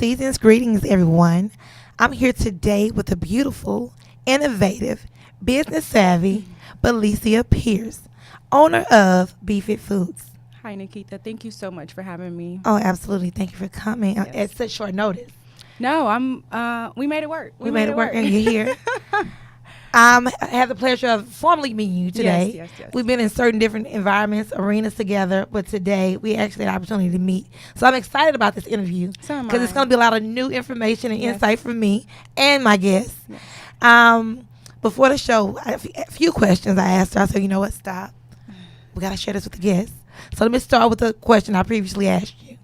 Seasons, greetings, everyone. I'm here today with a beautiful, innovative, business savvy Billysia Pierce, owner of BeFit Foods. Hi, NaKeitha. Thank you so much for having me. Oh, absolutely. Thank you for coming Yes. at such short notice. No, we made it work. We made it work, and you're here. I have the pleasure of formally meeting you today. Yes. We've been in certain different environments, arenas together, but today we actually had the opportunity to meet. So I'm excited about this interview So am because I. it's going to be a lot of new information and Yes. insight from me and my guests. Yes. Before the show, a few questions I asked her. I said, you know what, stop. We got to share this with the guests. So let me start with the question I previously asked you.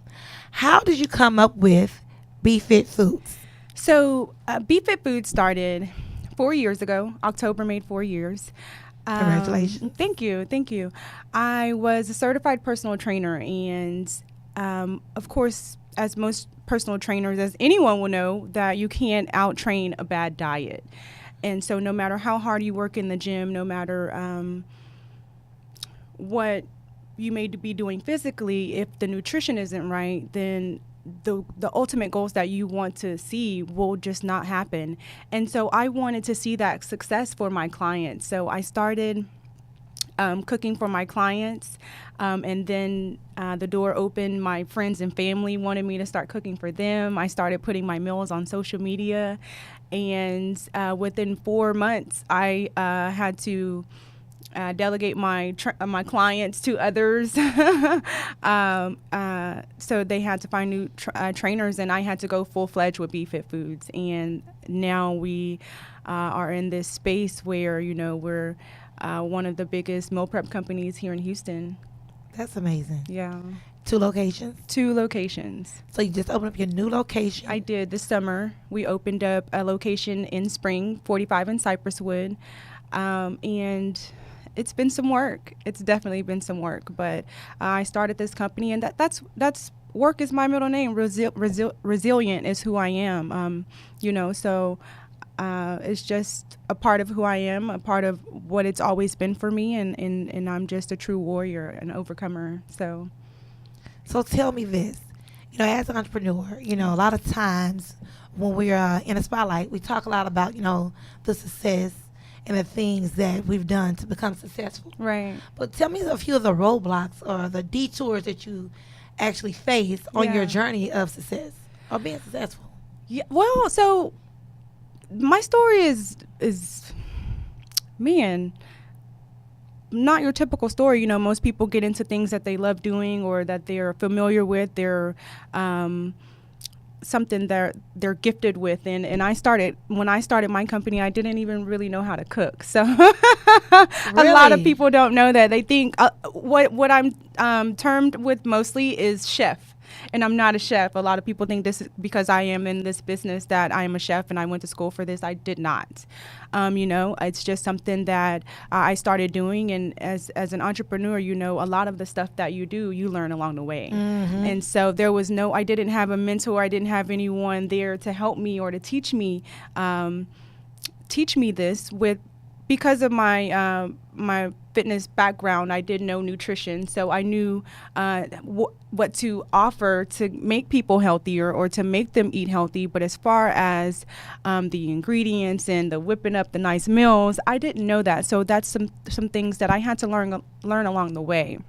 How did you come up with BeFit Foods? So BeFit Foods started 4 years ago. October made 4 years. Congratulations. Thank you. I was a certified personal trainer, and of course, as most personal trainers, as anyone will know, that you can't out-train a bad diet. And so no matter how hard you work in the gym, no matter what you may be doing physically, if the nutrition isn't right, then the ultimate goals that you want to see will just not happen. And so I wanted to see that success for my clients. So I started cooking for my clients, and then the door opened. My friends and family wanted me to start cooking for them. I started putting my meals on social media, and within 4 months, I had to delegate my clients to others. So they had to find new trainers, and I had to go full-fledged with BeFit Foods. And now we are in this space where, we're one of the biggest meal prep companies here in Houston. That's amazing. Yeah. 2 locations? 2 locations. So you just opened up your new location? I did. This summer, we opened up a location in Spring, 45 in Cypresswood. And it's been some work. It's definitely been some work, but I started this company, and that's work is my middle name. Resilient is who I am. So it's just a part of who I am, a part of what it's always been for me, and I'm just a true warrior, an overcomer. So tell me this, as an entrepreneur, a lot of times when we're in a spotlight, we talk a lot about, the success and the things that we've done to become successful. Right. But tell me a few of the roadblocks or the detours that you actually faced on your journey of success or being successful. Yeah. Well, so my story is man, not your typical story. Most people get into things that they love doing or that they're familiar with. They're something that they're gifted with, and when I started my company, I didn't even really know how to cook. So Really? A lot of people don't know that. They think what I'm termed with mostly is chef, and I'm not a chef. A lot of people think this is because I am in this business that I am a chef and I went to school for this. I did not. It's just something that I started doing, and as an entrepreneur, a lot of the stuff that you do, you learn along the way. Mm-hmm. And so I didn't have a mentor. I didn't have anyone there to help me or to teach me this because of my my fitness background. I did know nutrition, so I knew what to offer to make people healthier or to make them eat healthy. But as far as the ingredients and the whipping up the nice meals, I didn't know that. So that's some things that I had to learn along the way.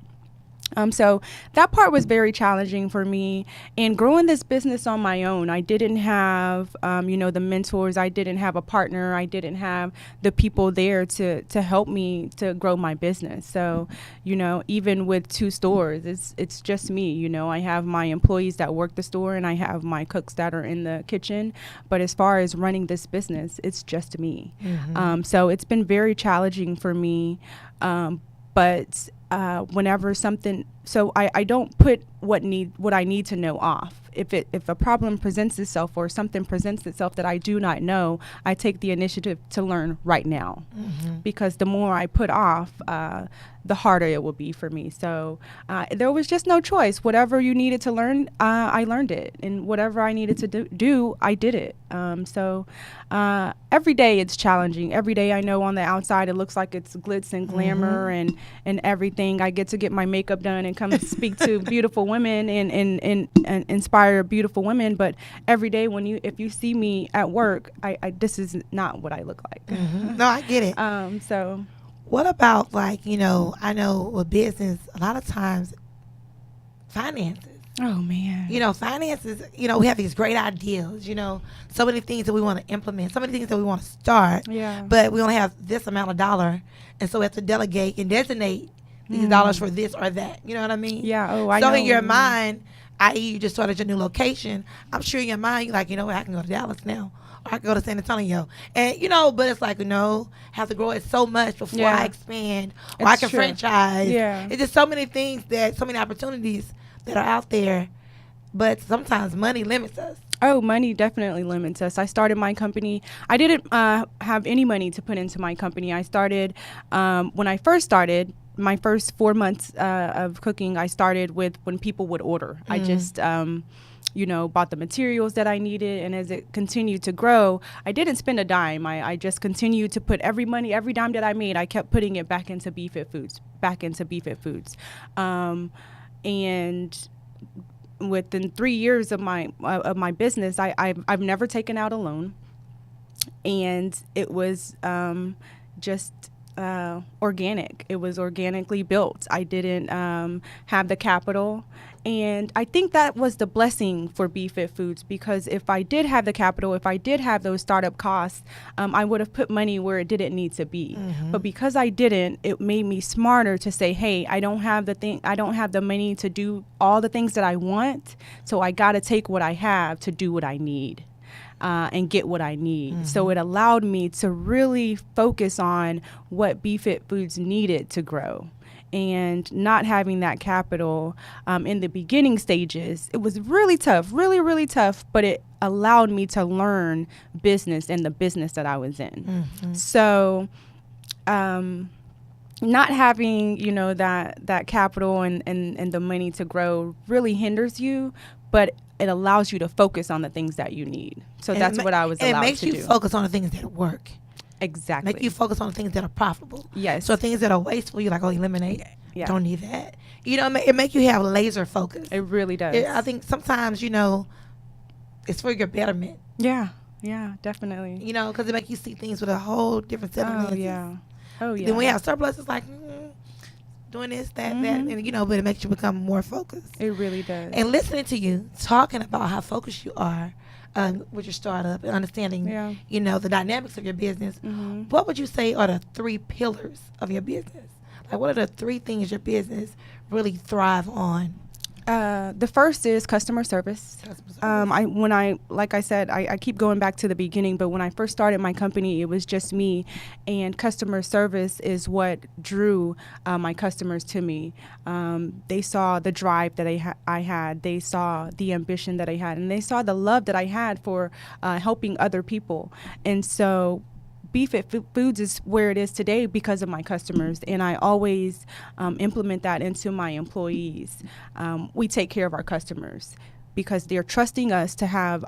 So that part was very challenging for me. And growing this business on my own, I didn't have, the mentors. I didn't have a partner. I didn't have the people there to help me to grow my business. So, even with 2 stores, it's just me. I have my employees that work the store, and I have my cooks that are in the kitchen. But as far as running this business, it's just me. Mm-hmm. So it's been very challenging for me. But whenever something, so I don't put what I need to know off. If a problem presents itself or something presents itself that I do not know, I take the initiative to learn right now. Mm-hmm. Because the more I put off, the harder it will be for me. So there was just no choice. Whatever you needed to learn, I learned it, and whatever I needed to do, I did it. So every day it's challenging. Every day I know on the outside it looks like it's glitz and glamour and everything. I get to get my makeup done and come speak to beautiful women and inspire beautiful women. But every day if you see me at work, I this is not what I look like. Mm-hmm. No, I get it. So what about, like, I know with business, a lot of times finances. oh man. Finances, we have these great ideas, so many things that we want to implement, so many things that we want to start. Yeah. But we only have this amount of dollar. And so we have to delegate and designate these dollars for this or that. You know what I mean? Yeah. Oh, I know. So in your mind, i.e. you just started your new location, I'm sure in your mind, you're like, what, I can go to Dallas now. Or I can go to San Antonio. And, but it's like, have to grow it so much before I expand. Or I can franchise. Yeah. It's just so many things so many opportunities that are out there. But sometimes money limits us. Oh, money definitely limits us. I started my company. I didn't have any money to put into my company. I started, when I first started, my first 4 months of cooking, I started with when people would order. I just, bought the materials that I needed. And as it continued to grow, I didn't spend a dime. I just continued to put every dime that I made, I kept putting it back into BeFit Foods. And within 3 years of my business, I've never taken out a loan, and it was just organic. It was organically built. I didn't have the capital, and I think that was the blessing for BeFit Foods, because if I did have the capital, if I did have those startup costs, I would have put money where it didn't need to be. Mm-hmm. But because I didn't, it made me smarter to say, hey, I don't have the money to do all the things that I want, so I got to take what I have to do what I need. And get what I need. Mm-hmm. So it allowed me to really focus on what BeFit Foods needed to grow. And not having that capital in the beginning stages, it was really tough, really, really tough, but it allowed me to learn business and the business that I was in. Mm-hmm. So not having, that capital and the money to grow really hinders you, but it allows you to focus on the things that you need. So that's what I was allowed to do. And it makes you focus on the things that work. Exactly. Make you focus on the things that are profitable. Yes. So things that are wasteful, you're like, eliminate. Yeah. Don't need that. It make you have laser focus. It really does. I think sometimes, it's for your betterment. Yeah. Yeah, definitely. Because it make you see things with a whole different set of lenses. Yeah. Oh, yeah. Then we have surplus. It's like, doing this, that, that, and but it makes you become more focused. It really does. And listening to you talking about how focused you are with your startup and understanding, the dynamics of your business, what would you say are the 3 pillars of your business? Like, what are the 3 things your business really thrive on? The first is customer service. Like I said, I keep going back to the beginning, but when I first started my company, it was just me, and customer service is what drew my customers to me. They saw the drive that I had, they saw the ambition that I had, and they saw the love that I had for helping other people. And so BeFit Foods is where it is today because of my customers, and I always implement that into my employees. We take care of our customers because they're trusting us to have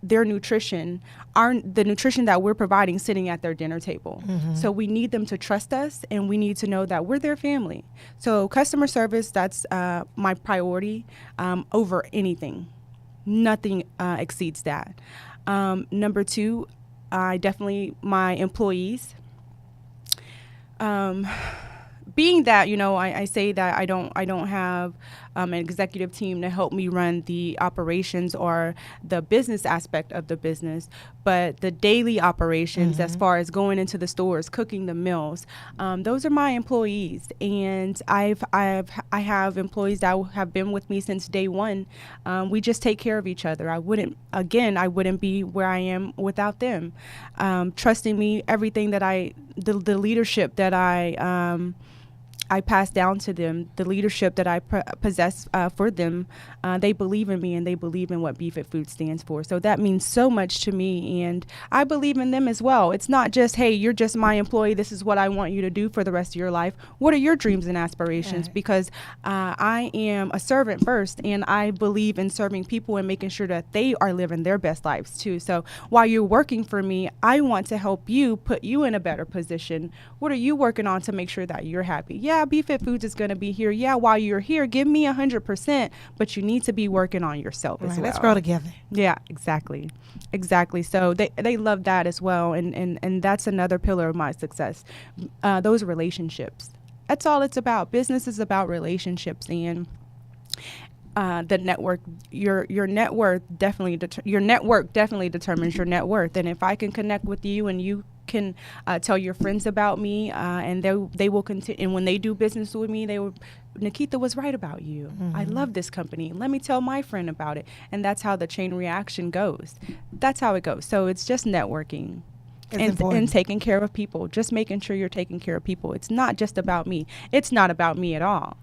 their nutrition, the nutrition that we're providing, sitting at their dinner table. Mm-hmm. So we need them to trust us, and we need to know that we're their family. So customer service, that's my priority over anything. Nothing exceeds that. Number 2, my employees. Being that, I say that I don't have an executive team to help me run the operations or the business aspect of the business, but the daily operations, as far as going into the stores, cooking the meals, those are my employees. And I have employees that have been with me since day one. We just take care of each other. I wouldn't be where I am without them. Trusting me, everything that the leadership that I pass down to them, the leadership that I possess for them, they believe in me, and they believe in what BeFit Foods stands for. So that means so much to me, and I believe in them as well. It's not just, hey, you're just my employee, this is what I want you to do for the rest of your life. What are your dreams and aspirations? Right. Because I am a servant first, and I believe in serving people and making sure that they are living their best lives too. So while you're working for me, I want to help you, put you in a better position. What are you working on to make sure that you're happy? Yeah, yeah, BeFit Foods is going to be here. Yeah, while you're here, give me 100%, but you need to be working on yourself as well. Let's grow together. Yeah, exactly. So they love that as well. And that's another pillar of my success. Those relationships. That's all it's about. Business is about relationships, and the network, your net worth definitely your network definitely determines your net worth. And if I can connect with you and you can tell your friends about me, and they will continue, and when they do business with me, they will, NaKeitha was right about you. Mm-hmm. I love this company. Let me tell my friend about it. And that's how the chain reaction goes. That's how it goes. So it's just networking. And taking care of people, just making sure you're taking care of people. It's not just about me. It's not about me at all.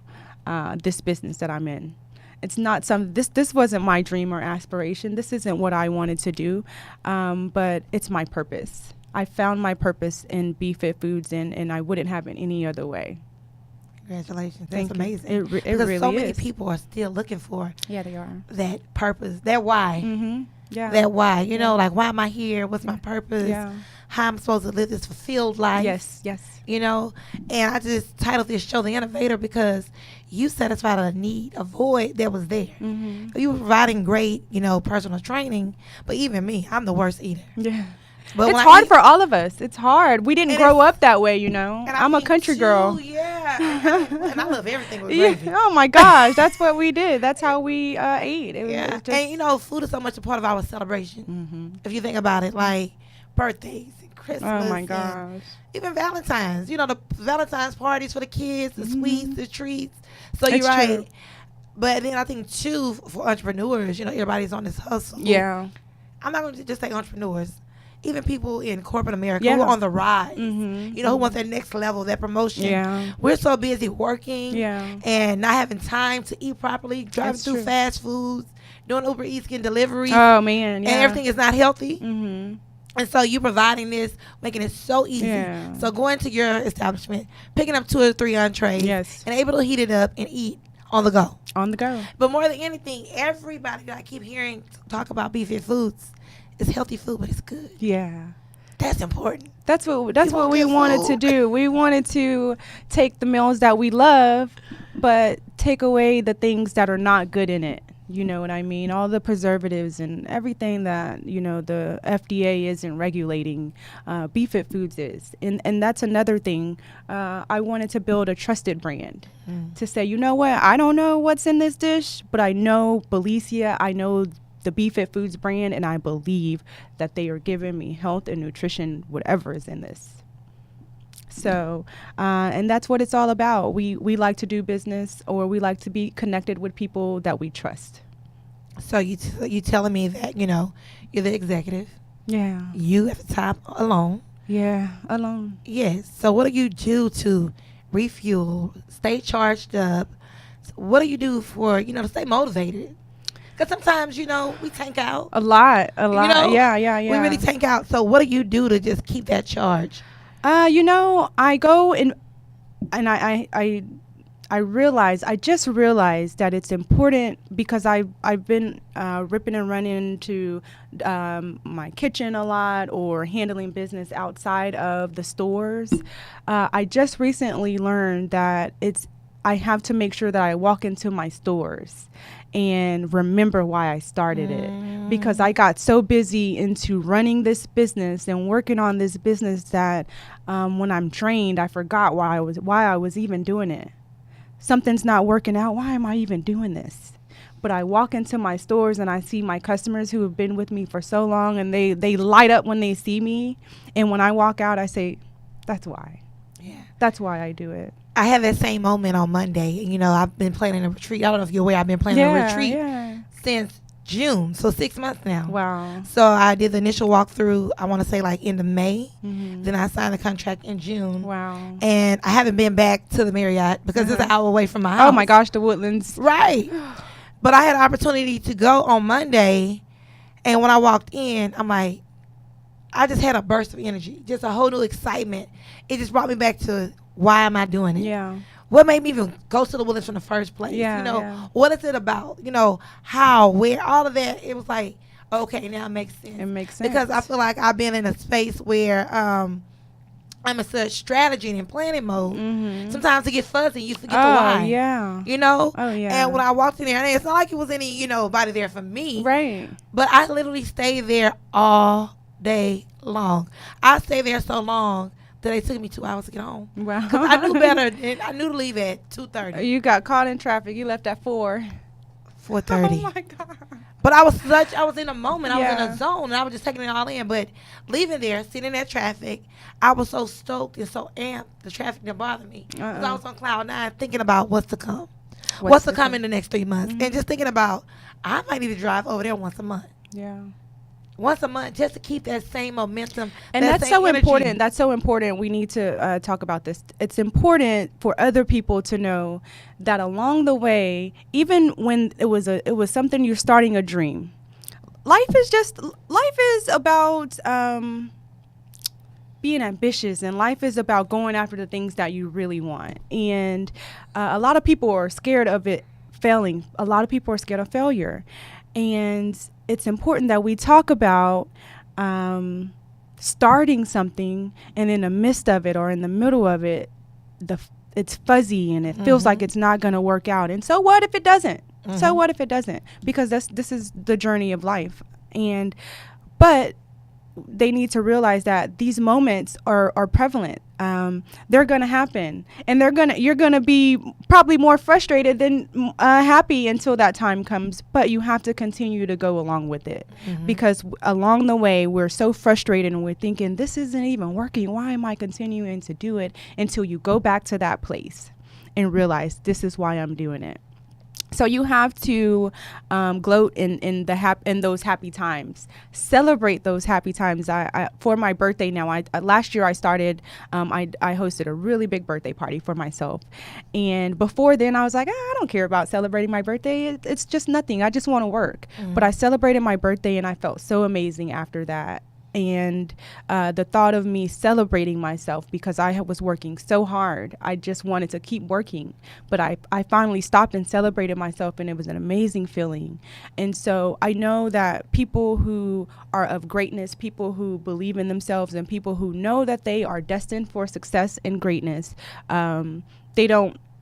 This business that I'm in, it's not this wasn't my dream or aspiration. This isn't what I wanted to do, but it's my purpose. I found my purpose in BeFit Foods, and I wouldn't have it any other way. Congratulations. That's amazing. It because really so many is. people are still looking for they are. That purpose, that why. Mm-hmm. Yeah. That why. You know, like, why am I here? What's my purpose? Yeah. How I'm supposed to live this fulfilled life. Yes. You know, and I just titled this show The Innovator because you satisfied a need, a void that was there. Mm-hmm. You were providing great, personal training, but even me, I'm the worst eater. Yeah. But it's hard for all of us. It's hard. We didn't grow up that way, I'm a country girl. Yeah. And I love everything with gravy. Oh my gosh, that's what we did. That's how we ate. And food is so much a part of our celebration. Mm-hmm. If you think about it, like birthdays and Christmas. Oh my gosh. Even Valentine's. The Valentine's parties for the kids, the sweets, the treats. So it's you're right. True. But then I think too, for entrepreneurs, everybody's on this hustle. Yeah. I'm not going to just say entrepreneurs. Even people in corporate America who are on the rise, who want that next level, that promotion. Yeah. We're so busy working and not having time to eat properly, driving through fast foods, doing Uber Eats, getting deliveries. Oh, man. Yeah. And everything is not healthy. Mm-hmm. And so you providing this, making it so easy. Yeah. So going to your establishment, picking up 2 or 3 entrees, and able to heat it up and eat on the go. On the go. But more than anything, everybody that I keep hearing talk about BeFit Foods, it's healthy food, but it's good. Yeah. That's important. That's what we wanted to do. We wanted to take the meals that we love, but take away the things that are not good in it. You know what I mean? All the preservatives and everything that, the FDA isn't regulating, BeFit Foods is. And that's another thing. I wanted to build a trusted brand to say, you know what? I don't know what's in this dish, but I know Billysia. I know the BeFit Foods brand, and I believe that they are giving me health and nutrition, whatever is in this. So, and that's what it's all about. We like to do business, or we like to be connected with people that we trust. So you telling me that, you're the executive. Yeah. You at the top alone. Yeah, alone. Yes. So what do you do to refuel, stay charged up? What do you do for, to stay motivated? Because sometimes, we tank out. A lot. Yeah. We really tank out. So what do you do to just keep that charge? I go and I just realized that it's important because I've been ripping and running to my kitchen a lot, or handling business outside of the stores. I just recently learned that I have to make sure that I walk into my stores and remember why I started it, because I got so busy into running this business and working on this business that when I'm drained, I forgot why I was even doing it. Something's not working out. Why am I even doing this? But I walk into my stores and I see my customers who have been with me for so long, and they light up when they see me. And when I walk out, I say, that's why. Yeah. That's why I do it. I had that same moment on Monday. I've been planning a retreat. I don't know if you're aware, I've been planning a retreat since June, so 6 months now. Wow. So I did the initial walkthrough, I want to say like end of May. Then I signed the contract in June. Wow. And I haven't been back to the Marriott because it's an hour away from my house. Oh my gosh, the Woodlands. Right. But I had an opportunity to go on Monday, and when I walked in, I'm like, I just had a burst of energy, just a whole new excitement. It just brought me back to, why am I doing it? Yeah. What made me even go to the Woodlands from the first place? What is it about? How, where, all of that. It was like, okay, now it makes sense. It makes sense. Because I feel like I've been in a space where I'm in such strategy and planning mode. Mm-hmm. Sometimes it get fuzzy. You forget the Oh, why. yeah. You know? Oh, yeah. And when I walked in there, and it's not like it was any, body there for me. Right. But I literally stayed there all day long. I stayed there so long that it took me 2 hours to get home. Wow. Because I knew better. And I knew to leave at 2:30. You got caught in traffic. You left at 4. 4:30. Oh, my God. But I was in a moment. I was in Yeah. a zone, and I was just taking it all in. But leaving there, sitting in that traffic, I was so stoked and so amped. The traffic didn't bother me. Because I was on cloud 9 thinking about what's to come. What's to come in the next 3 months. And just thinking about, I might need to drive over there once a month. Yeah. Once a month, just to keep that same momentum. And that that's same so energy. important. That's so important. We need to talk about this. It's important for other people to know that along the way, even when it was something, you're starting a dream. Life is about being ambitious, and life is about going after the things that you really want. And a lot of people are scared of it failing. A lot of people are scared of failure. And it's important that we talk about starting something, and in the midst of it or in the middle of it, it's fuzzy and it feels like it's not going to work out. And so what if it doesn't? So what if it doesn't? Because this is the journey of life. But they need to realize that these moments are prevalent. They're going to happen, and you're going to be probably more frustrated than happy until that time comes. But you have to continue to go along with it, because along the way we're so frustrated and we're thinking, this isn't even working. Why am I continuing to do it? Until you go back to that place and realize, this is why I'm doing it. So you have to gloat in those happy times. Celebrate those happy times. I for my birthday now. Last year I started. I hosted a really big birthday party for myself, and before then I was like, I don't care about celebrating my birthday. It's just nothing. I just want to work. But I celebrated my birthday, and I felt so amazing after that. And the thought of me celebrating myself, because I was working so hard, I just wanted to keep working. But I finally stopped and celebrated myself, and it was an amazing feeling. And so I know that people who are of greatness, people who believe in themselves, and people who know that they are destined for success and greatness,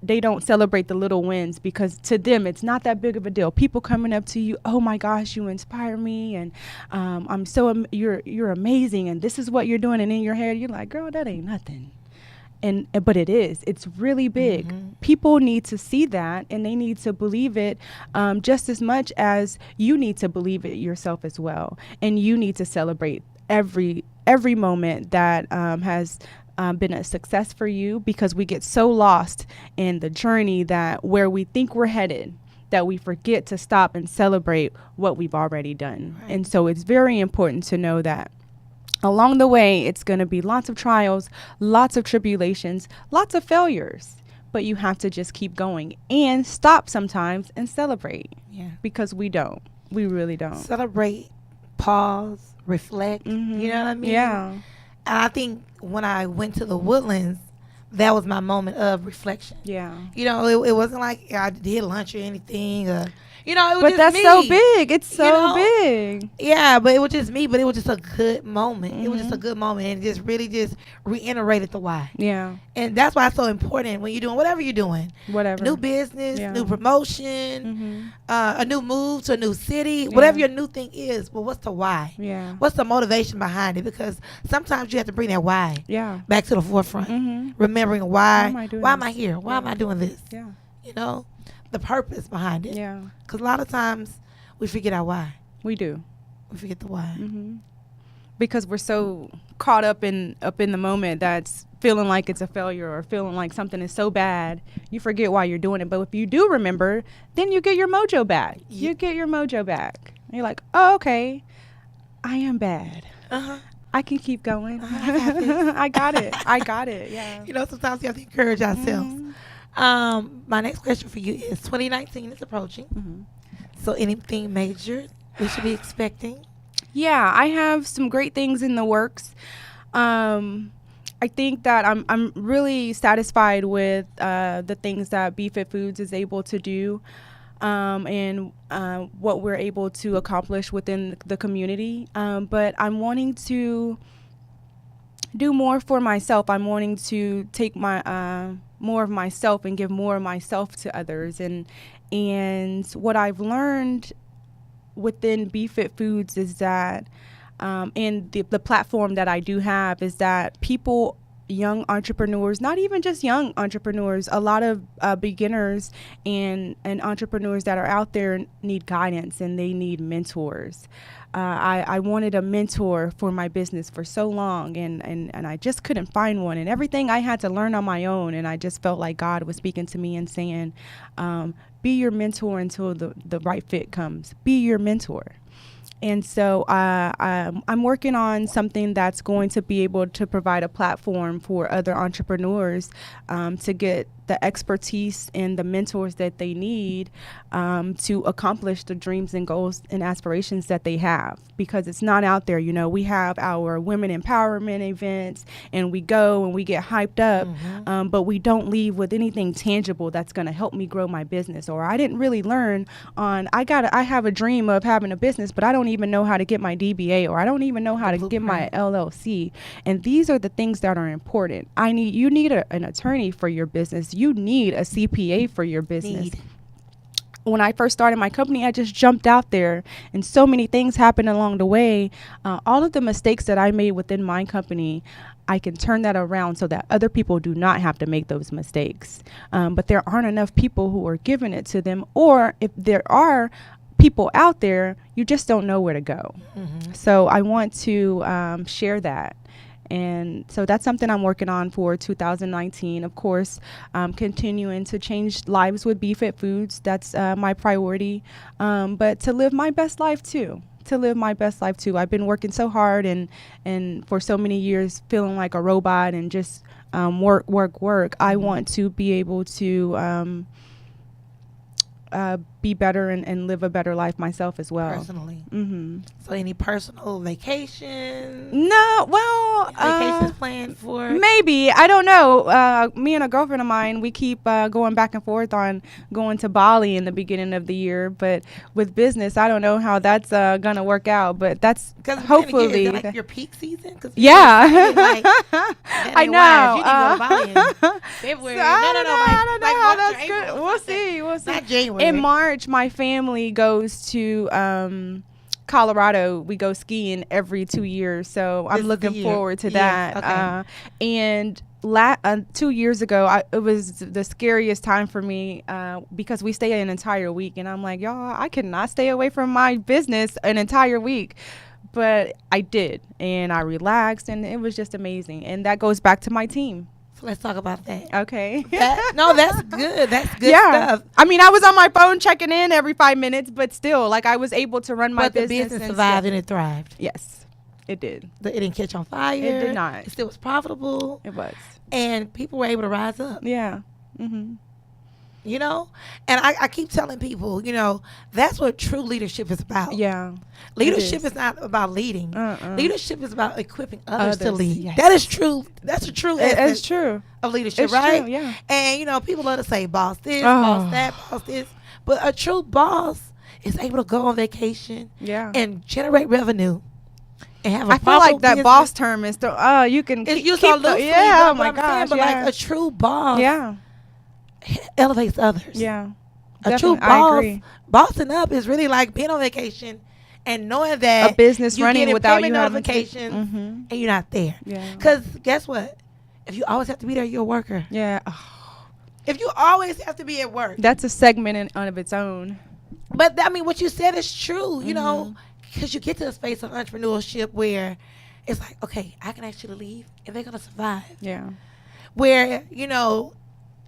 they don't celebrate the little wins, because to them it's not that big of a deal. People coming up to you, oh my gosh, you inspire me, and you're amazing, and this is what you're doing, and in your head you're like, girl, that ain't nothing. But it's really big. People need to see that, and they need to believe it just as much as you need to believe it yourself as well. And you need to celebrate every moment that has been a success for you, because we get so lost in the journey that where we think we're headed, that we forget to stop and celebrate what we've already done. Right. And so it's very important to know that along the way, it's going to be lots of trials, lots of tribulations, lots of failures, but you have to just keep going and stop sometimes and celebrate. Yeah. Because we really don't. Celebrate, pause, reflect. You know what I mean? Yeah. And I think when I went to the Woodlands, that was my moment of reflection. Yeah. It wasn't like I did lunch or anything. It was but just that's me. so big. It's so big. Yeah, but it was just me. But it was just a good moment. It was just a good moment, and just really just reiterated the why. Yeah. And that's why it's so important when you're doing whatever you're doing. Whatever. New business, new promotion, a new move to a new city, whatever your new thing is. Well, what's the why? Yeah. What's the motivation behind it? Because sometimes you have to bring that why back to the forefront. Remembering why am I here? Why am I doing this? Yeah. The purpose behind it. Yeah. Because a lot of times we forget our why. We do. We forget the why. Because we're so caught up in the moment that's feeling like it's a failure or feeling like something is so bad, you forget why you're doing it. But if you do remember, then you get your mojo back. You get your mojo back. And you're like, oh, okay, I am bad. I can keep going. I got it. I got it. Yeah. Sometimes we have to encourage ourselves. My next question for you is 2019 is approaching. So anything major we should be expecting? Yeah, I have some great things in the works. I think that I'm really satisfied with the things that BeFit Foods is able to do, and what we're able to accomplish within the community. But I'm wanting to do more for myself. I'm wanting to take my more of myself and give more of myself to others. And what I've learned within BeFit Foods is that, and the platform that I do have, is that people, young entrepreneurs, not even just young entrepreneurs, a lot of beginners and entrepreneurs that are out there need guidance and they need mentors. I wanted a mentor for my business for so long, and I just couldn't find one, and everything I had to learn on my own, and I just felt like God was speaking to me and saying, be your mentor until the right fit comes. Be your mentor. And so I'm working on something that's going to be able to provide a platform for other entrepreneurs to get the expertise and the mentors that they need to accomplish the dreams and goals and aspirations that they have, because it's not out there. You know, we have our women empowerment events and we go and we get hyped up, but we don't leave with anything tangible that's going to help me grow my business. Or I didn't really learn on, I have a dream of having a business, but I don't even know how to get my DBA, or I don't even know how to get my LLC. And these are the things that are important. You need an attorney for your business. You need a CPA for your business. When I first started my company, I just jumped out there, and so many things happened along the way. All of the mistakes that I made within my company, I can turn that around so that other people do not have to make those mistakes. But there aren't enough people who are giving it to them, or if there are people out there, you just don't know where to go. So I want to share that. And so that's something I'm working on for 2019. Of course, continuing to change lives with BeFit Foods. That's my priority. But to live my best life too. I've been working so hard and for so many years feeling like a robot and just work. I want to be able to be better and live a better life myself as well. Personally. So any personal vacations? No, well, vacations planned for? Maybe. I don't know. Me and a girlfriend of mine, we keep going back and forth on going to Bali in the beginning of the year. But with business, I don't know how that's going to work out. But that's hopefully. Is that like your peak season? Yeah. I know. You need to go to Bali in February. So I don't know how March that's or good. April. We'll see. Not January. In March, my family goes to Colorado. We go skiing every 2 years, so I'm looking forward to that. Okay. And 2 years ago, it was the scariest time for me because we stay an entire week, and I'm like, y'all, I cannot stay away from my business an entire week. But I did, and I relaxed, and it was just amazing. And that goes back to my team. So let's talk about that. Okay. That's good. That's good stuff. I mean, I was on my phone checking in every 5 minutes, but still, like, I was able to run my business. But the business survived and it thrived. Yes, it did. It didn't catch on fire. It did not. It still was profitable. It was. And people were able to rise up. Yeah. You know? And I keep telling people, you know, that's what true leadership is about. Yeah. Leadership is not about leading. Leadership is about equipping others to lead. Yes. That is true. That's a true essence. It's true. Of leadership, It's right? true, yeah. And, you know, people love to say boss this, boss that, boss this. But a true boss is able to go on vacation and generate revenue. And have I feel like that boss term is you can it's keep used on loosely, oh my gosh, but like a true boss elevates others. Yeah. A true boss, bossing up is really like being on vacation and knowing that a business you running without you having notifications and you're not there. Because guess what? If you always have to be there, you're a worker. Yeah. If you always have to be at work. That's a segment in of its own. But I mean, what you said is true, you know, because you get to a space of entrepreneurship where it's like, okay, I can actually leave and they're going to survive. Yeah. Where, you know,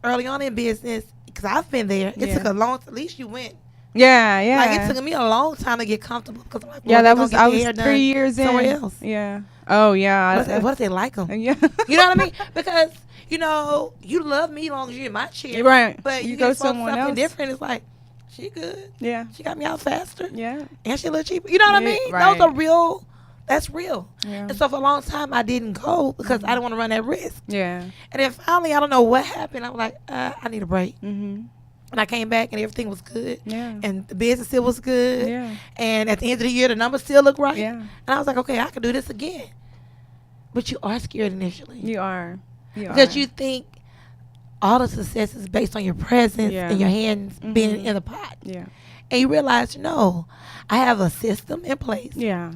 early on in business, because I've been there, it took a long, at least you went. Yeah. Like it took me a long time to get comfortable because I'm like, I was 3 years in. Somewhere else. Yeah. Oh, yeah. What if they like them? Yeah. You know what I mean? Because, you know, you love me as long as you're in my chair. Right. But you go get somewhere something else. different. It's like, she good. Yeah. She got me out faster. Yeah. And she a little cheaper. You know what I mean? Right. Those are real. That's real. Yeah. And so for a long time, I didn't go because I didn't want to run that risk. Yeah. And then finally, I don't know what happened. I was like, I need a break. And I came back and everything was good. Yeah. And the business still was good. Yeah. And at the end of the year, the numbers still look right. Yeah. And I was like, okay, I can do this again. But you are scared initially. You are. Because you think all the success is based on your presence and your hands being in the pot. Yeah. And you realize, no, I have a system in place. Yeah.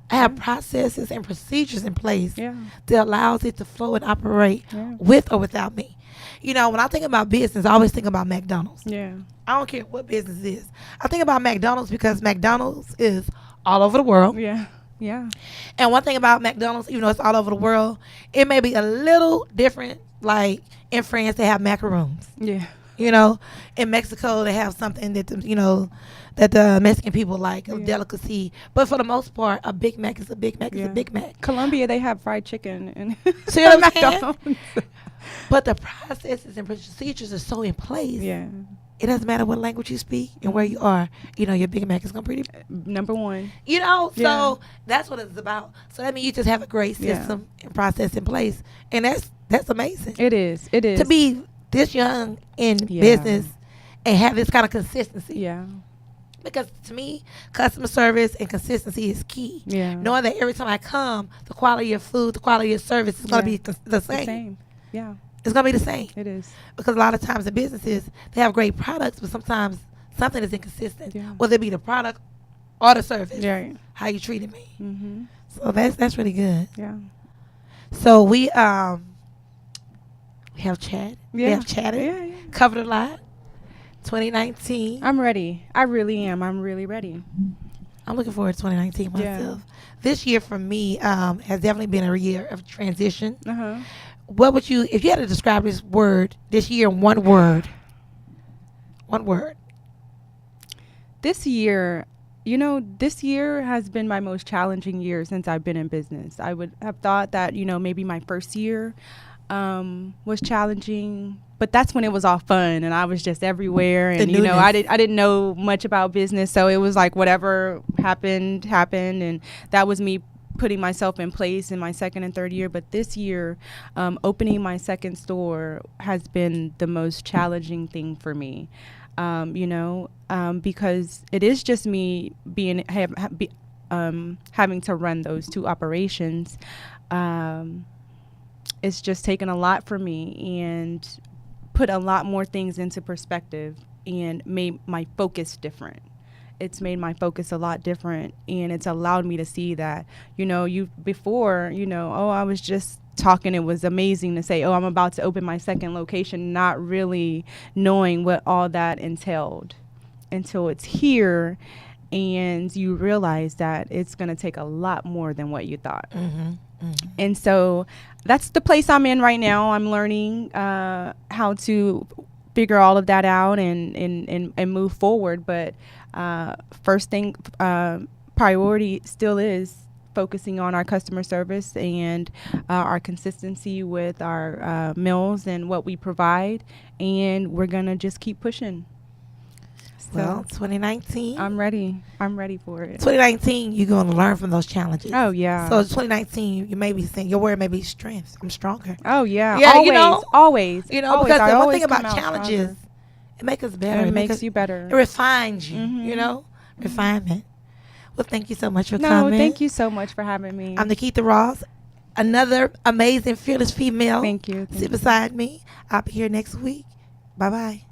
I have processes and procedures in place Yeah. that allows it to flow and operate Yeah. with or without me. You know, when I think about business, I always think about McDonald's. Yeah. I don't care what business it is. I think about McDonald's because McDonald's is all over the world. Yeah. Yeah. And one thing about McDonald's, even though it's all over the world, it may be a little different. Like in France, they have macaroons. Yeah. You know, in Mexico, they have something that, that the Mexican people like, a delicacy. But for the most part, a Big Mac is a Big Mac is a Big Mac. Colombia, they have fried chicken and See what I'm saying? McDonald's. But the processes and procedures are so in place. Yeah. It doesn't matter what language you speak and where you are. You know, your Big Mac is going to be Number one. You know, so that's what it's about. So that means you just have a great system and process in place. And that's amazing. It is. It is. To be this young in business and have this kind of consistency. Yeah. Because to me, customer service and consistency is key. Yeah. Knowing that every time I come, the quality of food, the quality of service is going to be the same. Yeah. It's going to be the same. It is. Because a lot of times in businesses, they have great products, but sometimes something is inconsistent. Yeah. Whether it be the product or the service. Right. How you treated me. Mm-hmm. So that's really good. Yeah. So we have chatted. Yeah. We have chatted. Yeah. Covered a lot. 2019. I'm ready. I really am. I'm really ready. I'm looking forward to 2019 myself. This year for me has definitely been a year of transition. Uh-huh. What would you, if you had to describe this year in one word? One word. This year, this year has been my most challenging year since I've been in business. I would have thought that, maybe my first year was challenging, but that's when it was all fun and I was just everywhere. And, I didn't know much about business. So it was like whatever happened. And that was me putting myself in place in my second and third year. But this year, opening my second store has been the most challenging thing for me, because it is just me having to run those two operations. It's just taken a lot for me and put a lot more things into perspective and made my focus different. It's made my focus a lot different, and it's allowed me to see that, I was just talking. It was amazing to say, I'm about to open my second location, not really knowing what all that entailed until it's here and you realize that it's going to take a lot more than what you thought. Mm-hmm. Mm-hmm. And so that's the place I'm in right now. I'm learning how to figure all of that out and move forward. But first thing, priority still is focusing on our customer service and our consistency with our meals and what we provide. And we're going to just keep pushing. Well, 2019. I'm ready. I'm ready for it. 2019, you're going to learn from those challenges. Oh, yeah. So 2019, you may be saying, your word may be strength. I'm stronger. Oh, yeah. Yeah, always. Because the one thing about challenges, stronger. It makes us better. It makes you better. It refines you, mm-hmm. Refinement. Well, thank you so much for coming. No, thank you so much for having me. I'm NaKeitha Ross, another amazing, fearless female. Thank you. Sit beside me. I'll be here next week. Bye-bye.